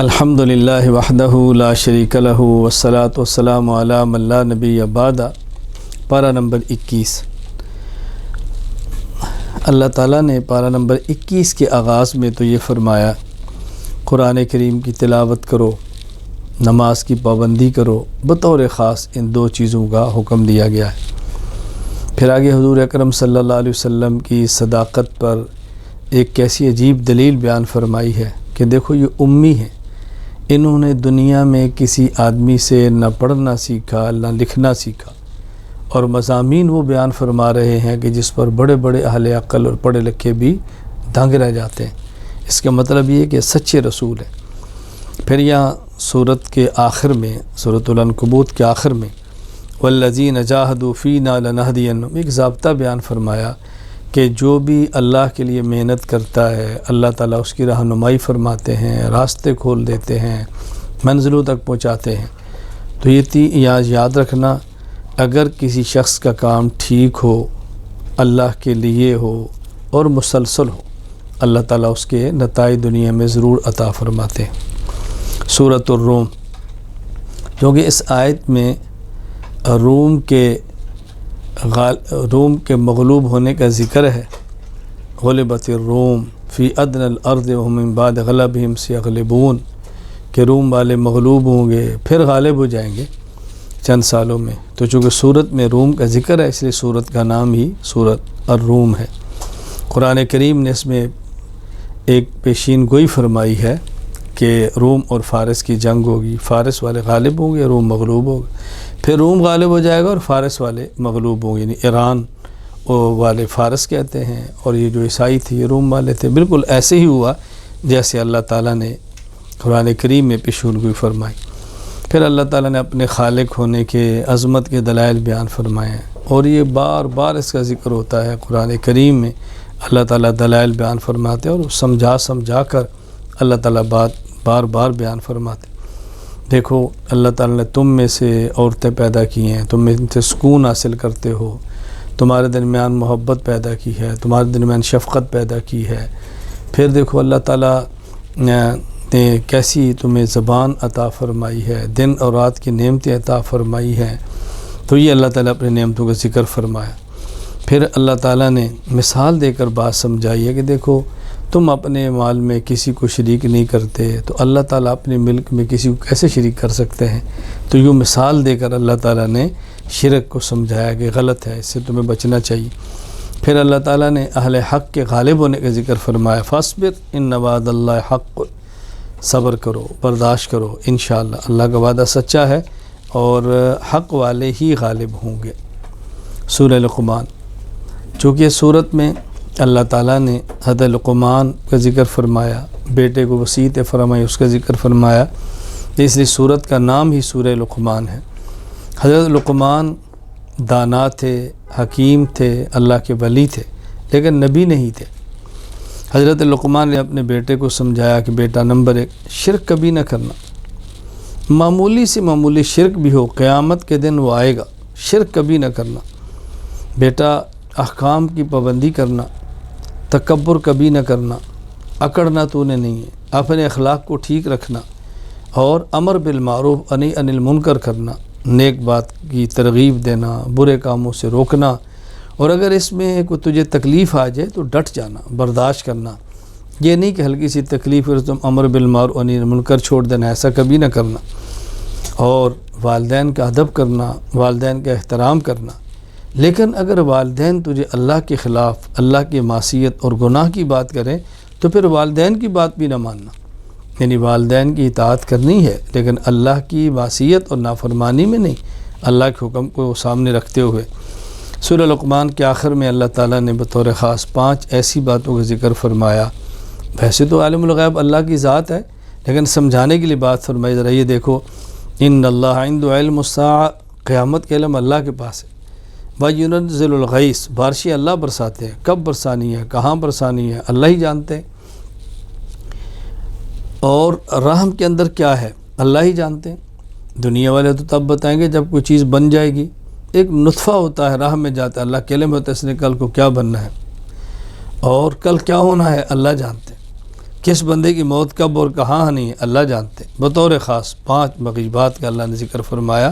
الحمدللہ وحدہ لا شریک لہ والصلاۃ والسلام علی من لا نبی بعد۔ پارہ نمبر 21۔ اللہ تعالیٰ نے پارہ نمبر 21 کے آغاز میں تو یہ فرمایا قرآن کریم کی تلاوت کرو، نماز کی پابندی کرو، بطور خاص ان دو چیزوں کا حکم دیا گیا ہے۔ پھر آگے حضور اکرم صلی اللہ علیہ وسلم کی صداقت پر ایک کیسی عجیب دلیل بیان فرمائی ہے کہ دیکھو یہ امی ہیں، انہوں نے دنیا میں کسی آدمی سے نہ پڑھنا سیکھا نہ لکھنا سیکھا، اور مضامین وہ بیان فرما رہے ہیں کہ جس پر بڑے بڑے اہل عقل اور پڑھے لکھے بھی دنگ رہ جاتے ہیں۔ اس کا مطلب یہ ہے کہ سچے رسول ہیں۔ پھر یہاں سورت کے آخر میں، سورۃ العنکبوت کے آخر میں والذین جاہدوا فینا لنہدینہم، ایک ضابطہ بیان فرمایا کہ جو بھی اللہ کے لیے محنت کرتا ہے اللہ تعالیٰ اس کی رہنمائی فرماتے ہیں، راستے کھول دیتے ہیں، منزلوں تک پہنچاتے ہیں۔ تو یہ یاد رکھنا، اگر کسی شخص کا کام ٹھیک ہو، اللہ کے لیے ہو اور مسلسل ہو، اللہ تعالیٰ اس کے نتائج دنیا میں ضرور عطا فرماتے ہیں۔ سورۃ الروم، کیونکہ اس آیت میں روم کے مغلوب ہونے کا ذکر ہے۔ غلبت الروم فی ادنی الارض وهم من بعد غلبهم سیغلبون، کہ روم والے مغلوب ہوں گے پھر غالب ہو جائیں گے چند سالوں میں۔ تو چونکہ سورت میں روم کا ذکر ہے اس لیے سورت کا نام ہی سورۃ الروم ہے۔ قرآن کریم نے اس میں ایک پیشین گوئی فرمائی ہے کہ روم اور فارس کی جنگ ہوگی، فارس والے غالب ہوں گے، روم مغلوب ہوگا، پھر روم غالب ہو جائے گا اور فارس والے مغلوب ہوں گے، یعنی ایران والے فارس کہتے ہیں اور یہ جو عیسائی تھے یہ روم والے تھے۔ بالکل ایسے ہی ہوا جیسے اللہ تعالیٰ نے قرآن کریم میں پیشین گوئی فرمائی۔ پھر اللہ تعالیٰ نے اپنے خالق ہونے کے عظمت کے دلائل بیان فرمائے ہیں، اور یہ بار بار اس کا ذکر ہوتا ہے قرآن کریم میں۔ اللہ تعالیٰ دلائل بیان فرماتے ہیں اور سمجھا کر اللہ تعالیٰ بار بار بیان فرماتے ہیں۔ دیکھو اللہ تعالیٰ نے تم میں سے عورتیں پیدا کی ہیں، تم میں سے سکون حاصل کرتے ہو، تمہارے درمیان محبت پیدا کی ہے، تمہارے درمیان شفقت پیدا کی ہے۔ پھر دیکھو اللہ تعالیٰ نے کیسی تمہیں زبان عطا فرمائی ہے، دن اور رات کی نعمتیں عطا فرمائی ہیں۔ تو یہ اللہ تعالیٰ اپنے نعمتوں کا ذکر فرمایا۔ پھر اللہ تعالیٰ نے مثال دے کر بات سمجھائی ہے کہ دیکھو تم اپنے مال میں کسی کو شریک نہیں کرتے تو اللہ تعالیٰ اپنے ملک میں کسی کو کیسے شریک کر سکتے ہیں۔ تو یہ مثال دے کر اللہ تعالیٰ نے شرک کو سمجھایا کہ غلط ہے، اس سے تمہیں بچنا چاہیے۔ پھر اللہ تعالیٰ نے اہل حق کے غالب ہونے کا ذکر فرمایا، فاصبر ان وعد اللہ حق، صبر کرو، برداشت کرو، انشاءاللہ اللہ کا وعدہ سچا ہے اور حق والے ہی غالب ہوں گے۔ سورہ لقمان، چونکہ سورت میں اللہ تعالیٰ نے حضرت لقمان کا ذکر فرمایا، بیٹے کو وصیت فرمائی، اس کا ذکر فرمایا، اس لیے سورت کا نام ہی سورہ لقمان ہے۔ حضرت لقمان دانا تھے، حکیم تھے، اللہ کے ولی تھے، لیکن نبی نہیں تھے۔ حضرت لقمان نے اپنے بیٹے کو سمجھایا کہ بیٹا نمبر 1 شرک کبھی نہ کرنا، معمولی سے معمولی شرک بھی ہو قیامت کے دن وہ آئے گا، شرک کبھی نہ کرنا۔ بیٹا احکام کی پابندی کرنا، تکبر کبھی نہ کرنا، اکڑنا تو نے نہیں ہے، اپنے اخلاق کو ٹھیک رکھنا اور امر بالمعروف نہی عن المنکر کرنا، نیک بات کی ترغیب دینا، برے کاموں سے روکنا، اور اگر اس میں کوئی تجھے تکلیف آ جائے تو ڈٹ جانا، برداشت کرنا۔ یہ نہیں کہ ہلکی سی تکلیف ہے تم امر بالمعروف نہی عن المنکر چھوڑ دینا، ایسا کبھی نہ کرنا۔ اور والدین کا ادب کرنا، والدین کا احترام کرنا۔ لیکن اگر والدین تجھے اللہ کے خلاف، اللہ کی معصیت اور گناہ کی بات کریں تو پھر والدین کی بات بھی نہ ماننا، یعنی والدین کی اطاعت کرنی ہے لیکن اللہ کی معصیت اور نافرمانی میں نہیں، اللہ کے حکم کو سامنے رکھتے ہوئے۔ سورہ لقمان کے آخر میں اللہ تعالیٰ نے بطور خاص 5 ایسی باتوں کا ذکر فرمایا۔ ویسے تو عالم الغیب اللہ کی ذات ہے، لیکن سمجھانے کے لیے بات فرمائی۔ ذرا یہ دیکھو، ان اللہ عنده علم الساعہ، قیامت کا علم اللہ کے پاس ہے۔ وَيُنَزِّلُ الْغَيْثَ، بارشیں اللہ برساتے ہیں، کب برسانی ہے، کہاں برسانی ہے، اللہ ہی جانتے ہیں۔ اور رحم کے اندر کیا ہے اللہ ہی جانتے ہیں۔ دنیا والے تو تب بتائیں گے جب کوئی چیز بن جائے گی۔ ایک نطفہ ہوتا ہے، راہ میں جاتا ہے، اللہ کے علم ہوتا ہے اس نے کل کو کیا بننا ہے اور کل کیا ہونا ہے، اللہ جانتے ہیں۔ کس بندے کی موت کب اور کہاں نہیں ہے اللہ جانتے. بطور خاص 5 مغیبات کا اللہ نے ذکر فرمایا.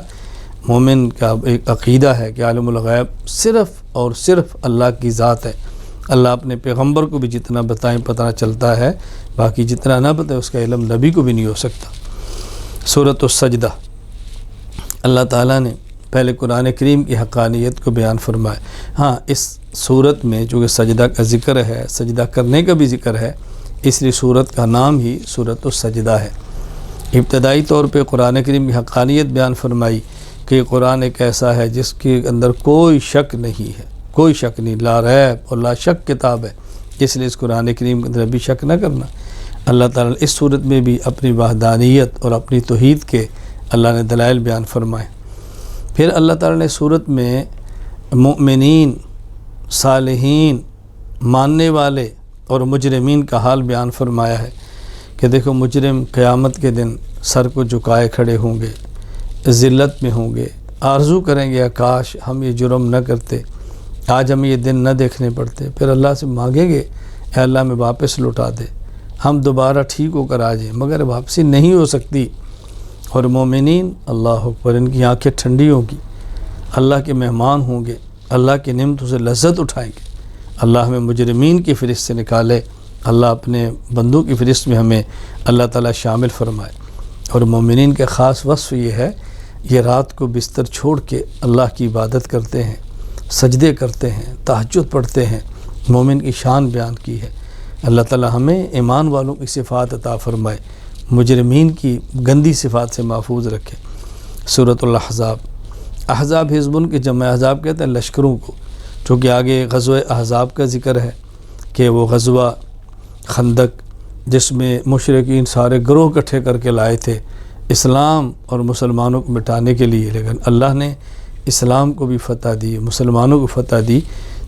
مومن کا ایک عقیدہ ہے کہ عالم الغیب صرف اور صرف اللہ کی ذات ہے. اللہ اپنے پیغمبر کو بھی جتنا بتائیں پتہ چلتا ہے، باقی جتنا نہ بتائے اس کا علم نبی کو بھی نہیں ہو سکتا. سورۃ السجدہ، اللہ تعالیٰ نے پہلے قرآن کریم کی حقانیت کو بیان فرمایا. ہاں، اس سورت میں چونکہ سجدہ کا ذکر ہے، سجدہ کرنے کا بھی ذکر ہے، اس لیے سورت کا نام ہی سورۃ السجدہ ہے. ابتدائی طور پہ قرآن کریم کی حقانیت بیان فرمائی کہ یہ قرآن ایک ایسا ہے جس کے اندر کوئی شک نہیں ہے، کوئی شک نہیں، لا ریب اور لا شک کتاب ہے. اس لیے اس قرآن کریم کے اندر بھی شک نہ کرنا. اللہ تعالیٰ نے اس صورت میں بھی اپنی وحدانیت اور اپنی توحید کے اللہ نے دلائل بیان فرمائے. پھر اللہ تعالیٰ نے صورت میں مؤمنین، صالحین، ماننے والے اور مجرمین کا حال بیان فرمایا ہے کہ دیکھو مجرم قیامت کے دن سر کو جھکائے کھڑے ہوں گے، ذلت میں ہوں گے، آرزو کریں گے کاش ہم یہ جرم نہ کرتے، آج ہمیں یہ دن نہ دیکھنے پڑتے. پھر اللہ سے مانگیں گے اے اللہ میں واپس لوٹا دے، ہم دوبارہ ٹھیک ہو کر آ جائیں، مگر واپسی نہیں ہو سکتی. اور مومنین، اللہ اکبر، ان کی آنکھیں ٹھنڈی ہوں گی، اللہ کے مہمان ہوں گے، اللہ کی نعمتوں سے لذت اٹھائیں گے. اللہ ہمیں مجرمین کی فہرست سے نکالے، اللہ اپنے بندوں کی فہرست میں ہمیں اللہ تعالیٰ شامل فرمائے. اور مومنین کے خاص وصف یہ ہے، یہ رات کو بستر چھوڑ کے اللہ کی عبادت کرتے ہیں، سجدے کرتے ہیں، تہجد پڑھتے ہیں. مومن کی شان بیان کی ہے. اللہ تعالیٰ ہمیں ایمان والوں کی صفات عطا فرمائے، مجرمین کی گندی صفات سے محفوظ رکھے. سورۃ الاحزاب، احزاب حزبن کے جمع احزاب کہتے ہیں لشکروں کو، چونکہ آگے غزوہ احزاب کا ذکر ہے کہ وہ غزوہ خندق جس میں مشرکین سارے گروہ اکٹھے کر کے لائے تھے اسلام اور مسلمانوں کو مٹانے کے لیے، لیکن اللہ نے اسلام کو بھی فتح دی، مسلمانوں کو فتح دی.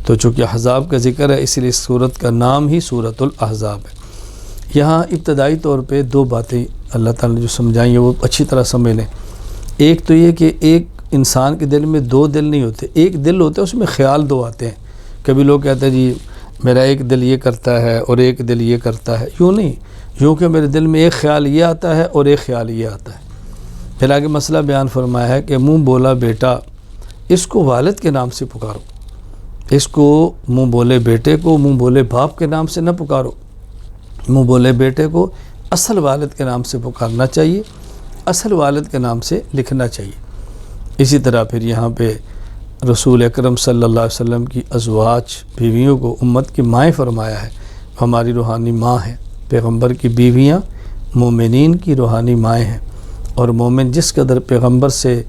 تو چونکہ احزاب کا ذکر ہے اس لیے اس صورت کا نام ہی سورۃ الاحزاب ہے. یہاں ابتدائی طور پہ 2 باتیں اللہ تعالیٰ نے جو سمجھائیں ہیں وہ اچھی طرح سمجھ لیں. ایک تو یہ کہ ایک انسان کے دل میں 2 دل نہیں ہوتے، ایک دل ہوتا ہے، اس میں خیال 2 آتے ہیں. کبھی لوگ کہتے ہیں جی میرا ایک دل یہ کرتا ہے اور ایک دل یہ کرتا ہے. یوں نہیں، یوں کہ میرے دل میں ایک خیال یہ آتا ہے اور ایک خیال یہ آتا ہے. پھر آگے مسئلہ بیان فرمایا ہے کہ منہ بولا بیٹا، اس کو والد کے نام سے پکارو، اس کو منہ بولے بیٹے کو منہ بولے باپ کے نام سے نہ پکارو. منہ بولے بیٹے کو اصل والد کے نام سے پکارنا چاہیے، اصل والد کے نام سے لکھنا چاہیے. اسی طرح پھر یہاں پہ رسول اکرم صلی اللہ علیہ وسلم کی ازواج بیویوں کو امت کی مائیں فرمایا ہے. ہماری روحانی ماں ہیں، پیغمبر کی بیویاں مومنین کی روحانی مائیں ہیں. اور مومن جس قدر پیغمبر سے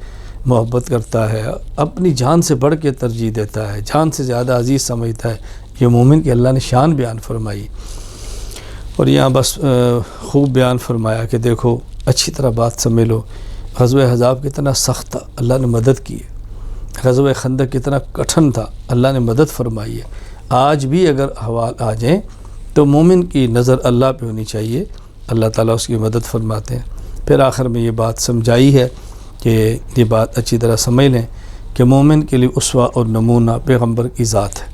محبت کرتا ہے، اپنی جان سے بڑھ کے ترجیح دیتا ہے، جان سے زیادہ عزیز سمجھتا ہے، یہ مومن کی اللہ نے شان بیان فرمائی. اور یہاں بس خوب بیان فرمایا کہ دیکھو اچھی طرح بات سمجھ لو، غزوہ احزاب کتنا سخت تھا، اللہ نے مدد کی ہے. غزوہ خندق کتنا کٹھن تھا، اللہ نے مدد فرمائی ہے. آج بھی اگر احوال آ جائیں تو مومن کی نظر اللہ پہ ہونی چاہیے، اللہ تعالیٰ اس کی مدد فرماتے ہیں. پھر آخر میں یہ بات سمجھائی ہے کہ یہ بات اچھی طرح سمجھ لیں کہ مومن کے لیے اسوہ اور نمونہ پیغمبر کی ذات ہے.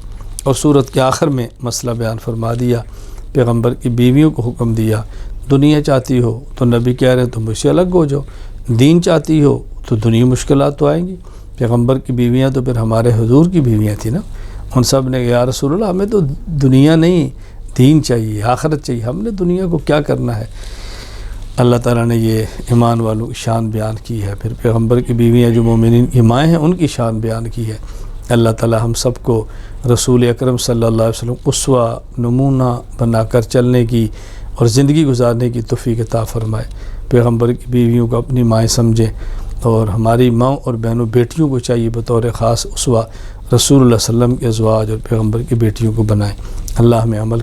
اور سورت کے آخر میں مسئلہ بیان فرما دیا، پیغمبر کی بیویوں کو حکم دیا، دنیا چاہتی ہو تو نبی کہہ رہے ہیں تم مجھ سے الگ ہو جاؤ، دین چاہتی ہو تو دنیا مشکلات تو آئیں گی. پیغمبر کی بیویاں تو پھر ہمارے حضور کی بیویاں تھیں نا، ان سب نے یا رسول اللہ ہمیں تو دنیا نہیں دین چاہیے، آخرت چاہیے، ہم نے دنیا کو کیا کرنا ہے. اللہ تعالیٰ نے یہ ایمان والوں کی شان بیان کی ہے. پھر پیغمبر کی بیویاں جو مومنین کی مائیں ہیں ان کی شان بیان کی ہے. اللہ تعالیٰ ہم سب کو رسول اکرم صلی اللہ علیہ وسلم اسوہ نمونہ بنا کر چلنے کی اور زندگی گزارنے کی توفیق عطا فرمائے. پیغمبر کی بیویوں کو اپنی مائیں سمجھیں، اور ہماری ماں اور بہنوں بیٹیوں کو چاہیے بطور خاص اسوہ رسول اللہ صلی اللہ علیہ وسلم کے ازواج اور پیغمبر کی بیٹیوں کو بنائیں. اللہ ہمیں عمل